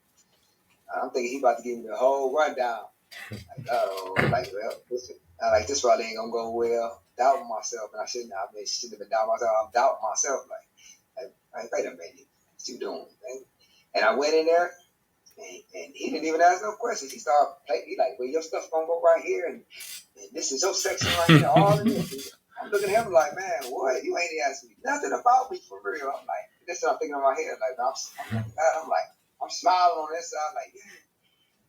I'm thinking he about to give me the whole rundown. This probably ain't gonna go well. Doubting myself, and I shouldn't have been doubting myself. I'm doubting myself. Like, wait a minute, what you doing, man? And I went in there, and he didn't even ask no questions. He started playing. He like, well, your stuff gonna go right here, and this is your section right here. All of this. I'm looking at him like, man, what? You ain't asking me nothing about me for real. I'm like, this is what I'm thinking in my head. Like, I'm smiling on this side, like, yeah.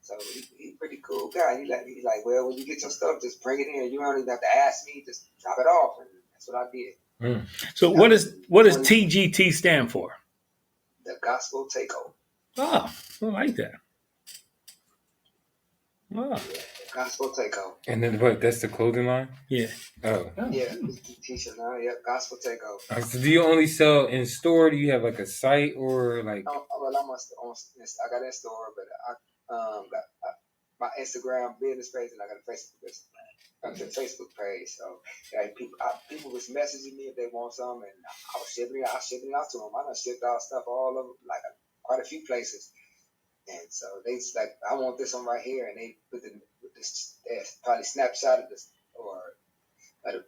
So he's a pretty cool guy. He's like, well, when you get your stuff, just bring it in. You don't even have to ask me. Just drop it off, and that's what I did. So what does TGT stand for? The Gospel Takeover. Oh, I like that. Oh. Yeah, Gospel Takeover. And then what? That's the clothing line? Yeah. Oh. Yeah, t-shirt now. Yeah, Gospel Takeover. So do you only sell in store? Do you have like a site or like? Well, I got in store, but I got my Instagram business page, and I got a Facebook business. I got a Facebook page. So people was messaging me if they want some, and I was shipping it out to them. I done shipped out stuff all over, like quite a few places. And so they like, I want this one right here, and they put this probably snapshot of this or the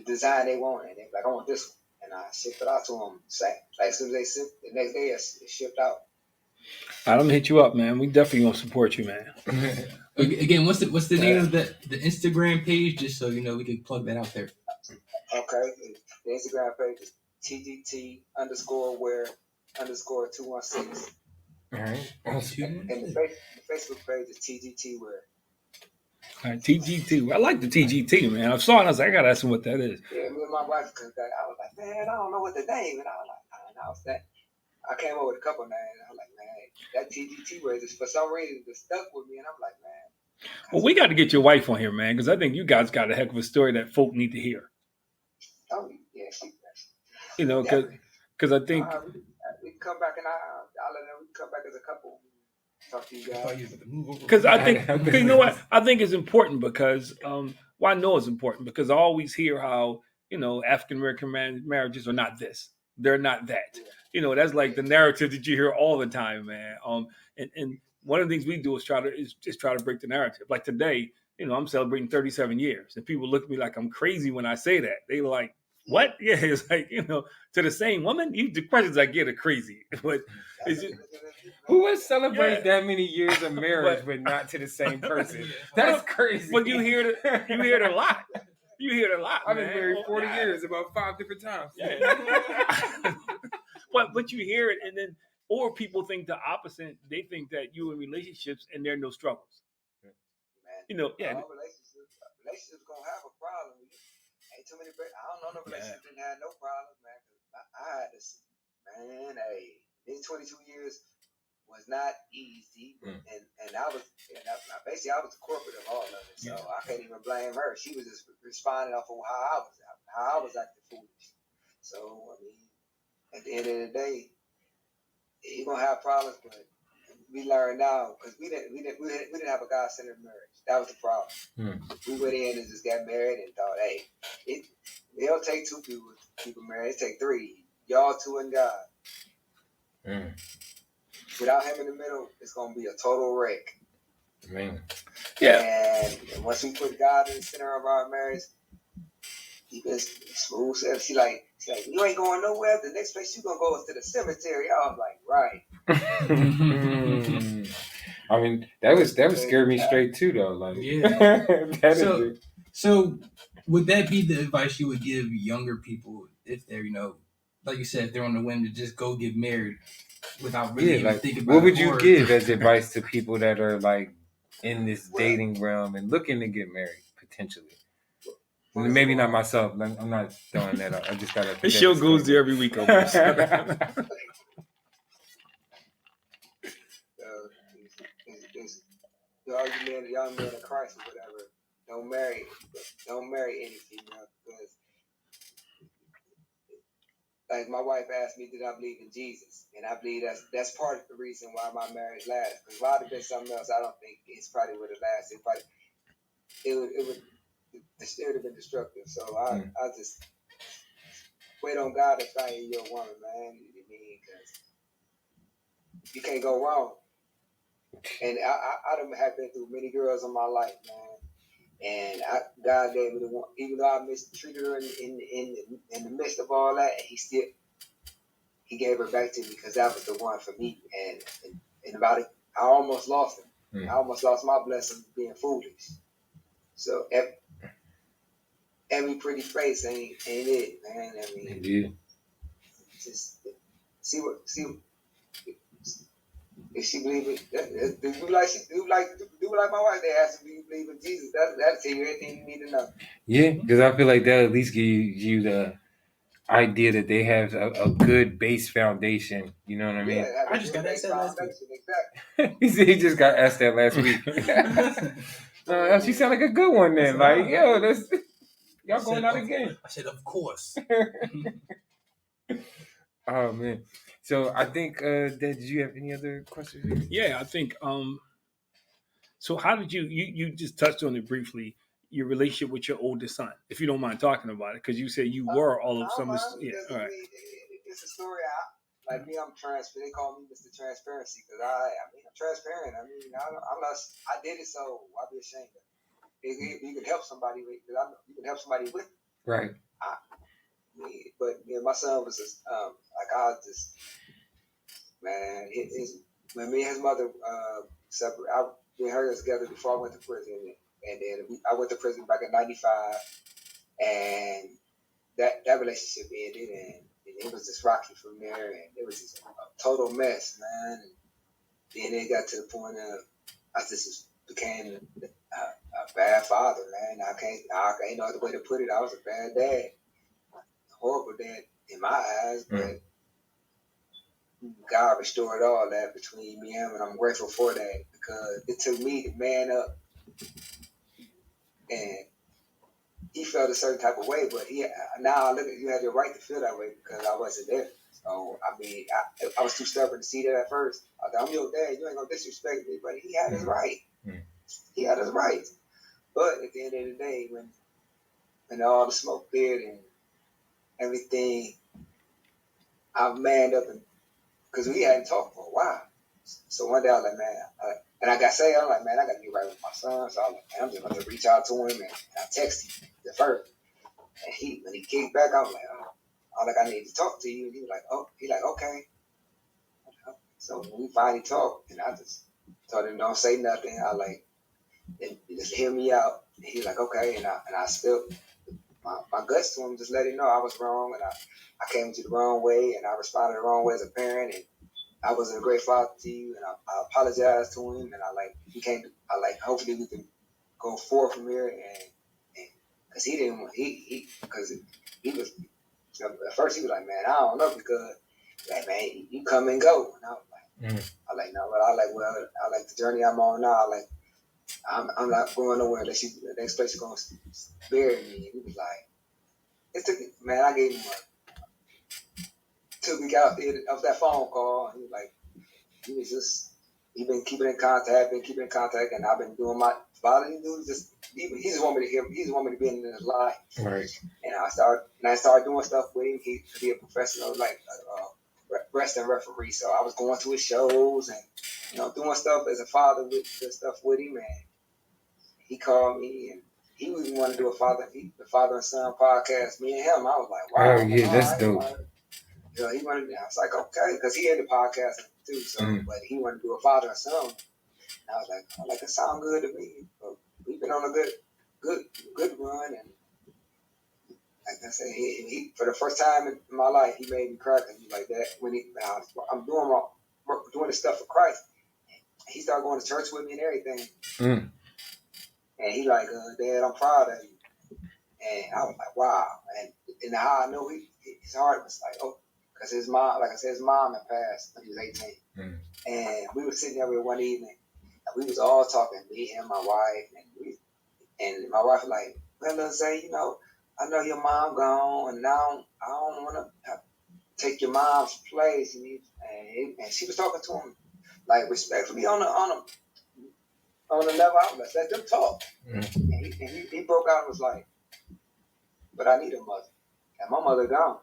design they want, and they like, I want this one, and I shipped it out to them. Like as soon as they shipped, the next day it's shipped out. I'm gonna hit you up, man. We definitely gonna support you, man. Again, what's the name of the Instagram page? Just so you know, we can plug that out there. Okay, the Instagram page is TGT_wear_216. All right. And the Facebook page is TGT Wear. All right, TGT. I like the TGT, man. I saw it. I was like, I gotta ask him what that is. Yeah, me and my wife, because I was like, man, I don't know what the name, and I was like, I came up with a couple names. And I was like, man, that TGT Wear just for some reason just stuck with me, and I'm like, man. Well, we got to get your wife on here, man, because I think you guys got a heck of a story that folk need to hear. Oh yeah, you know, because I think we can come back and I'll let them come back as a couple. Talk to you guys. Because I think, you know what, I think it's important because, well, I know it's important because I always hear how, you know, African American marriages are not this, they're not that. Yeah. You know, that's like the narrative that you hear all the time, man. And one of the things we do is try to break the narrative. Like today, you know, I'm celebrating 37 years, and people look at me like I'm crazy when I say that. They like, what? Yeah, it's like, you know, to the same woman. The questions I get are crazy, but who would celebrate that many years of marriage, but not to the same person? That's crazy. But you hear it a lot. You hear it a lot. I've been married 40 years, about 5 different times. Yeah. but you hear it, and then or people think the opposite. They think that you in relationships and there are no struggles. Man, you know, yeah. Relationships gonna have a problem. Ain't too many. I don't know no relationship didn't have no problems, man. I had this, man. These 22 years was not easy, and I was basically I was the corporate of all of it, so I can't even blame her. She was just responding off of how I was acting foolish. So I mean, at the end of the day, you're gonna have problems, but we learn now because we didn't have a God-centered marriage. That was the problem. We went in and just got married and thought, hey, it'll take 2 people married. It take 3. Y'all 2 and God. Without him in the middle, it's gonna be a total wreck. Man. Yeah. And once we put God in the center of our marriage, he been smooth. She like, you ain't going nowhere. The next place you gonna go is to the cemetery. I was like, right. I mean, that would scare me straight too, though. Like, yeah. So would that be the advice you would give younger people if they're, you know, like you said, if they're on the whim to just go get married without really even thinking about it? What would you give as advice to people that are like in this dating realm and looking to get married potentially? Maybe not myself. I'm not throwing that out. I just gotta. This show goes there every week almost. The argument, young men in Christ or whatever, don't marry any female because, like my wife asked me, did I believe in Jesus? And I believe that's part of the reason why my marriage lasts. Because if it had been something else, I don't think it's probably would have lasted. It would have been destructive. So I just wait on God to find you your woman, man. You know, because you can't go wrong. And I have been through many girls in my life, man. And God gave me the one, even though I mistreated her in the midst of all that, and He gave her back to me because that was the one for me. And about it, I almost lost it. I almost lost my blessing being foolish. So every pretty face ain't it, man. I mean, just see what If she believe it, do like my wife. They ask me, do you believe in Jesus? That'll tell you everything you need to know. Yeah, because I feel like that at least give you the idea that they have a good base foundation. You know what I mean? Yeah, I just got asked that last week. Exactly. He said he just got asked that last week. She sound like a good one then. Like, yo, that's y'all going out again. I said, of course. Oh man. So I think did you have any other questions? Yeah, I think so how did you just touched on it briefly, your relationship with your oldest son, if you don't mind talking about it, because you said you were all of some of this. Yeah, all right. It's a story like me, I'm transparent. They call me Mr. Transparency because I'm transparent. I mean, I'm not. I did it, so I'll be ashamed of it. You can help somebody with, you can help somebody with. Right. But my son was just like I was just man. When me and his mother separate, we heard together before I went to prison, and then I went to prison back in '95, and that relationship ended, and it was just rocky from there, and it was just a total mess, man. And then it got to the point of I just became a bad father, man. I ain't no other way to put it. I was a bad dad, horrible dad in my eyes, but God restored all that between me and him, and I'm grateful for that because it took me to man up, and he felt a certain type of way, but now I look at you had the right to feel that way because I wasn't there. So I mean, I was too stubborn to see that at first. I thought, I'm your dad, you ain't gonna disrespect me, but he had his right. He had his right. But at the end of the day, when all the smoke cleared and everything, I manned up because we hadn't talked for a while. So one day I was like, man, and I got saved. I'm like, man, I got to get right with my son. So I was like, man, I'm just going to reach out to him and I text him the first. And when he kicked back, I was like, oh, I was like, I need to talk to you. And he was like, oh, okay. So when we finally talked, and I just told him, don't say nothing. I like, just hear me out. And he was like, okay. And I spilled my guts to him, just let him know I was wrong. And I came to the wrong way and I responded the wrong way as a parent. And I wasn't a great father to you, and I apologized to him, and hopefully we can go forward from here, and because he didn't want, because he was, at first he was like, man, I don't know, because, like, man, you come and go, and I was like, no, but I like the journey I'm on now, I'm not going nowhere unless the next place you're going to bury me, and he was like, I gave him took me out of that phone call, and he was like, he been keeping in contact, and I've been doing my father. He just want me to hear. He just want me to be in his life. Right. And I started doing stuff with him. He could be a professional, like wrestling referee. So I was going to his shows and doing stuff as a father with stuff with him. And he called me and he was want to do the father and son podcast. Me and him. I was like, wow. Oh yeah, that's dope. He wanted. I was like, okay, because he into podcasting too. So, but he wanted to do a father and son. And I was like, it sounds good to me. But we've been on a good run, and like I said, he for the first time in my life, he made me cry because he like that when I'm doing the stuff for Christ. He started going to church with me and everything. And he like, Dad, I'm proud of you. And I was like, wow. And how I know his heart was like, oh. Because his mom, like I said, his mom had passed when he was 18. And we were sitting there one evening, and we was all talking, me, him, my wife, and my wife was like, well, let's say, I know your mom gone, and now I don't want to take your mom's place. And she was talking to him, like, respectfully on the level out. Let's let them talk. And he broke out and was like, but I need a mother. And my mother gone.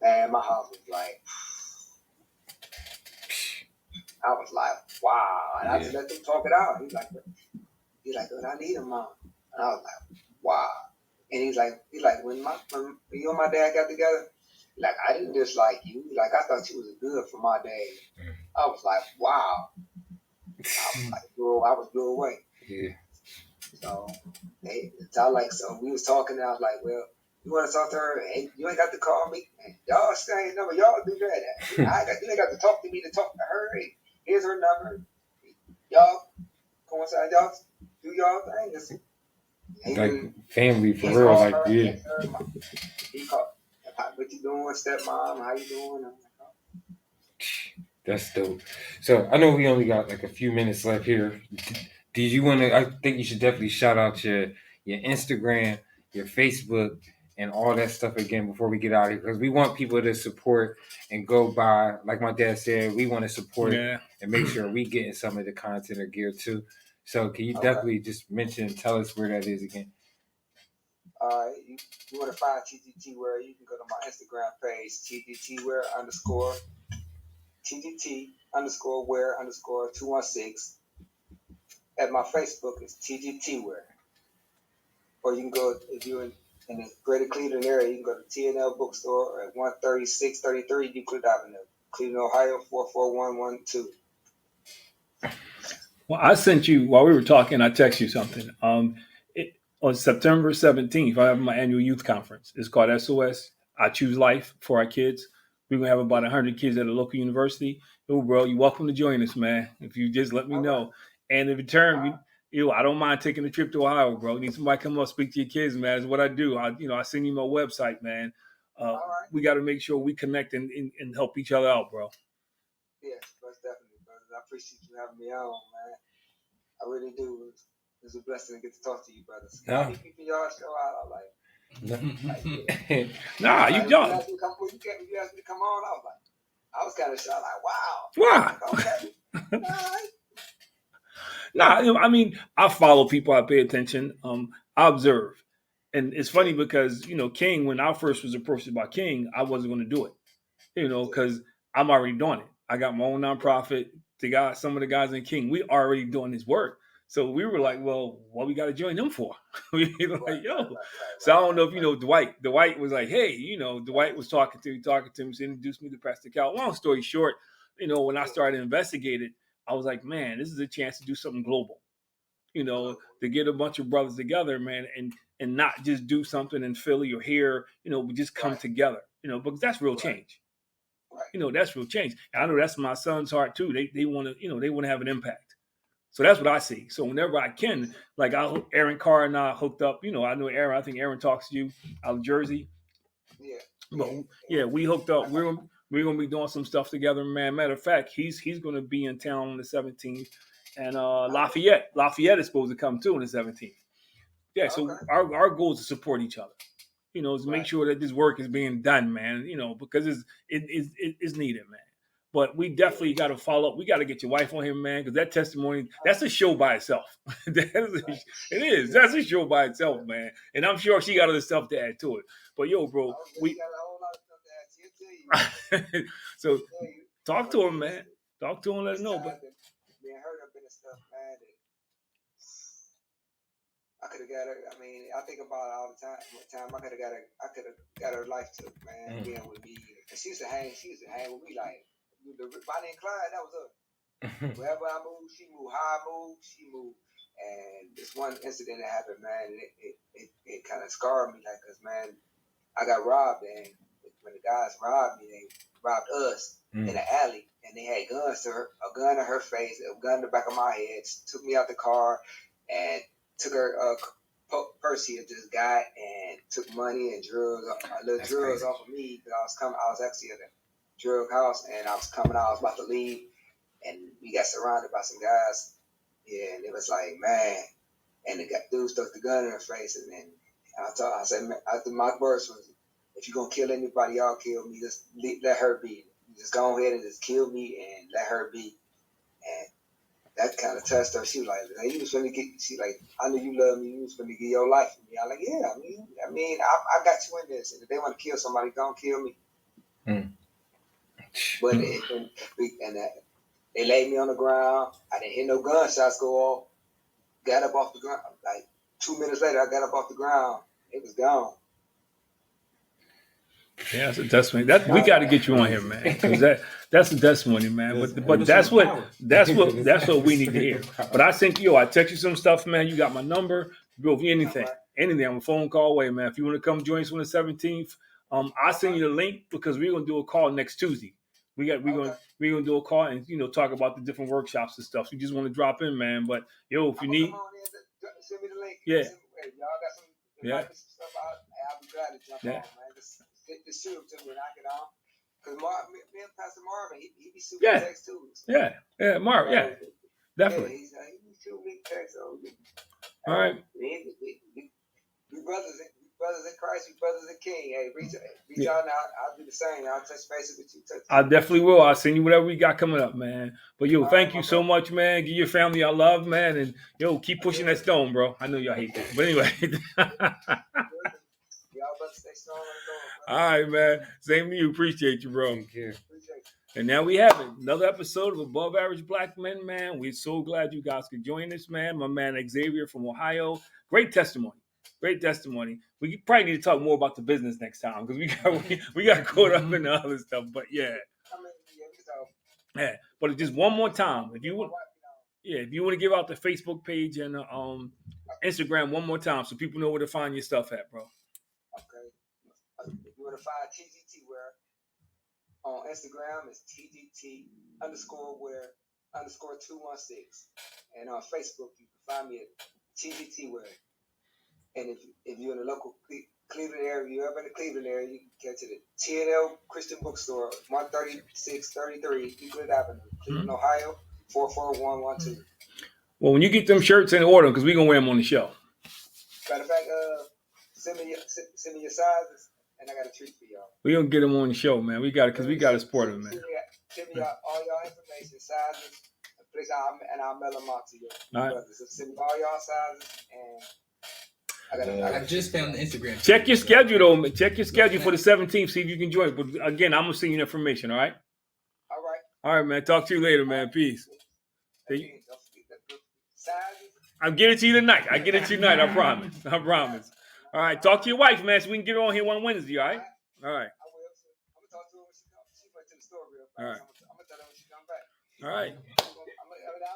And my house was like, I was like, wow. And I just let them talk it out. He's like, but I need a mom. And I was like, wow. And he's like, when you and my dad got together, like, I didn't dislike you. Like, I thought you was good for my dad. I was like, wow. I was blown away. Yeah. So we was talking, and I was like, well, you want to talk to her? Hey, you ain't got to call me. Y'all stay number. Y'all do that. You ain't got to talk to me to talk to her. Here's her number. Y'all coincide. Y'all do y'all thing. Just, like family for he real. called Like her, yeah. he called. What you doing, stepmom? How you doing? I'm like, oh. That's dope. So I know we only got like a few minutes left here. Did you want to? I think you should definitely shout out your Instagram, your Facebook, and all that stuff again before we get out of here, because we want people to support and go by. Like my dad said, we want to support and make sure we getting some of the content or gear too. So can you definitely just tell us where that is again? You want to find TGT Wear, you can go to my Instagram page, TGT Wear _ TGT _ Wear _ 216. And my Facebook is TGT Wear. Or you can go, if you're in the greater Cleveland area, you can go to TNL Bookstore at 13633 Euclid Avenue, Cleveland, Ohio, 44112. Well, I sent you, while we were talking, I texted you something. On September 17th, I have my annual youth conference. It's called SOS, I Choose Life for our kids. We're going to have about 100 kids at a local university. Oh, bro, you're welcome to join us, man, if you just let me know. And in return, I don't mind taking a trip to Ohio, bro. You need somebody to come up, speak to your kids, man. That's what I do. I send you my website, man. We got to make sure we connect and help each other out, bro. Yes, most definitely, brother. I appreciate you having me on, man. I really do. It's a blessing to get to talk to you, brothers. How many people y'all show out? I'm like, nah, you don't. You asked me to come on. I was kind of shocked. Like, wow. Wow. Okay. All right. Nah, I mean, I follow people. I pay attention. I observe, and it's funny because King. When I first was approached about King, I wasn't going to do it. Because I'm already doing it. I got my own nonprofit. Some of the guys in King, we already doing this work. So we were like, well, what we got to join them for? We were like, yo. So I don't know if you know Dwight. Dwight was like, hey, Dwight was talking to me, so introduced me to Pastor Cal. Long story short, when I started investigating, I was like, man, this is a chance to do something global. To get a bunch of brothers together, man, and not just do something in Philly or here, we just come together, because that's real change. That's real change. And I know that's my son's heart too. They want to, they want to have an impact. So that's what I see. So whenever I can, like Aaron Carr and I hooked up. I know Aaron. I think Aaron talks to you out of Jersey. Yeah. But we hooked up. We're gonna be doing some stuff together, man. Matter of fact, he's gonna be in town on the 17th, and Lafayette is supposed to come too on the 17th. Yeah. So our goal is to support each other. To make sure that this work is being done, man. Because it's needed, man. But we definitely got to follow up. We got to get your wife on here, man, because that testimony, that's a show by itself. It is. That's a show by itself, man. And I'm sure she got other stuff to add to it. But yo, bro, so talk to him, man. Talk to him, let us know. But I could have got her. I mean, I think about it all the time. What time I could have got her life took, man, being with me. She used to hang with me like Bonnie and Clyde. That was her. Wherever I moved, she moved. How I moved, she moved. And this one incident that happened, man, it kind of scarred me, like, cause man, I got robbed, and when the guys robbed me, they robbed us in the alley, and they had guns to her, a gun to her face, a gun to the back of my head, took me out the car, and took her purse here to this guy, and took money and drugs, drugs off of me. Because I was actually at a drug house, and I was about to leave, and we got surrounded by some guys. Yeah, and it was like, man, and the dude stuck the gun in her face, and then I said, after my words was, if you're gonna kill anybody, y'all kill me. Just let her be. Just go ahead and just kill me and let her be. And that kind of touched her. She was like, you was finna get. She like, I knew you love me. You was finna give your life for me. I'm like, yeah. I mean, I got you in this. And if they want to kill somebody, don't kill me. But they laid me on the ground. I didn't hear no gunshots go off. Got up off the ground. Like 2 minutes later, I got up off the ground. It was gone. Yeah, that's a testimony. We got to get you on here, man, because that's a testimony, man. But that's what we need to hear. But I think I text you some stuff, man. You got my number, bro. Anything, I'm a phone call away, man. If you want to come join us on the 17th, I'll send you the link because we're gonna do a call next Tuesday. we're gonna do a call and talk about the different workshops and stuff. So you just want to drop in, man. But yo, if you need, come on in, send me the link. Yeah. Hey, y'all got some, Yeah. some stuff out. I'll be glad to jump on, man. Just shoot them to me, knock it on. Cause me and Pastor Marvin, he be shooting text too. So. Yeah, Marv, yeah, definitely. Yeah, he shoot me text. So, all right. We brothers in Christ, we brothers in King. Hey, reach out now. I'll do the same. I'll touch base with you. I definitely will. I'll send you whatever we got coming up, man. But yo, thank you so much, man. Give your family our love, man, and yo, keep pushing that stone, bro. I know y'all hate that, but anyway. Y'all better stay strong on the All right, man. Same to you. Appreciate you, bro. Thank you. And now we have it. Another episode of Above Average Black Men, man. We're so glad you guys could join us, man. My man Xavier from Ohio. Great testimony. Great testimony. We probably need to talk more about the business next time because we got caught up in the other stuff. But yeah. Yeah. But just one more time. If you want to give out the Facebook page and Instagram one more time so people know where to find your stuff at, bro. Okay. If you want to find TGT Wear on Instagram, it's TGT_wear_216. And on Facebook, you can find me at TGT Wear. And if you're in the local Cleveland area, if you're ever in the Cleveland area, you can get to the TNL Christian Bookstore, 13633 Euclid Avenue, Cleveland, Ohio, 44112. Well, when you get them shirts in order, because we're going to wear them on the show. Matter of fact, send me your sizes, and I got a treat for y'all. We're going to get them on the show, man. We got it, because we got to support them, man. Send me all y'all information, sizes, and I'll mail them out to you. All right. So send me all y'all sizes, and I just found the Instagram. Check your schedule, though. Check your schedule for the 17th. See if you can join. But again, I'm going to send you information, all right? All right. All right, man. Talk to you later, man. Peace. I'll get it to you tonight. I promise. I promise. All right. Talk to your wife, man, so we can get her on here one Wednesday, all right? All right. I will. I'm going to talk to her when she went to the store real fast. All right. I'm going to tell her when she comes back. All right. I'm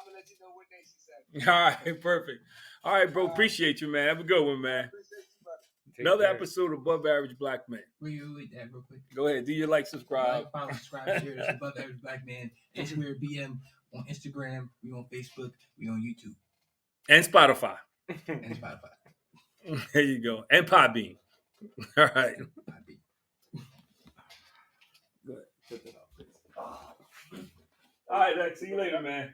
going to let you know what day she said. All right. Perfect. All right, bro. Appreciate you, man. Have a good one, man. Another episode of Above Average Black Men. Wait, that real quick. Go ahead. Do your like, subscribe. Like, follow, subscribe, share. It's Above Average Black Man. Xavier BM on Instagram. We on Facebook. We on YouTube. And Spotify. And There you go. And Podbean. All right. Good. All right, Lex. See you later, man.